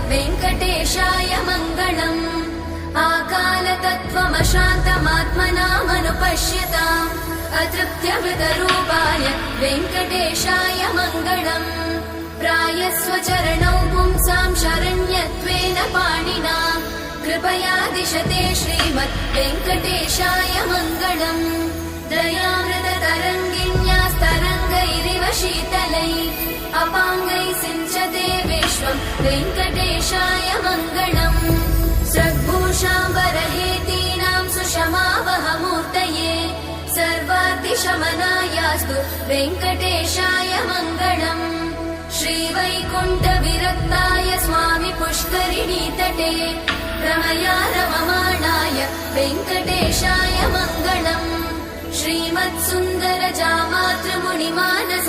वेङ्कटेशाय मङ्गलम् आकालतत्त्वमशान्तमात्मनामनुपश्यताम् अतृप्त्यमृतरूपाय वेङ्कटेशाय मङ्गलम् प्रायस्वचरणौ पुंसां शरण्यत्वेन पाणिना कृपया दिशते श्रीमद् वेङ्कटेशाय मङ्गलम् दयामृततरङ्गिन्यास्तरङ्गैरिव शीतलै अपाङ्गै सिञ्चते विश्वं वेङ्कटेशाय मङ्गलम् सद्भूषाम्बरहेतीनां सुषमावहमूर्तये सर्वाद्दिशमनायास्तु वेङ्कटेशाय मङ्गलम् श्रीवैकुण्ठविरक्ताय स्वामि पुष्करिणीतटे रमया रममाणाय वेङ्कटेशाय मङ्गलम् श्रीमत्सुन्दरजामातृमुनिमानस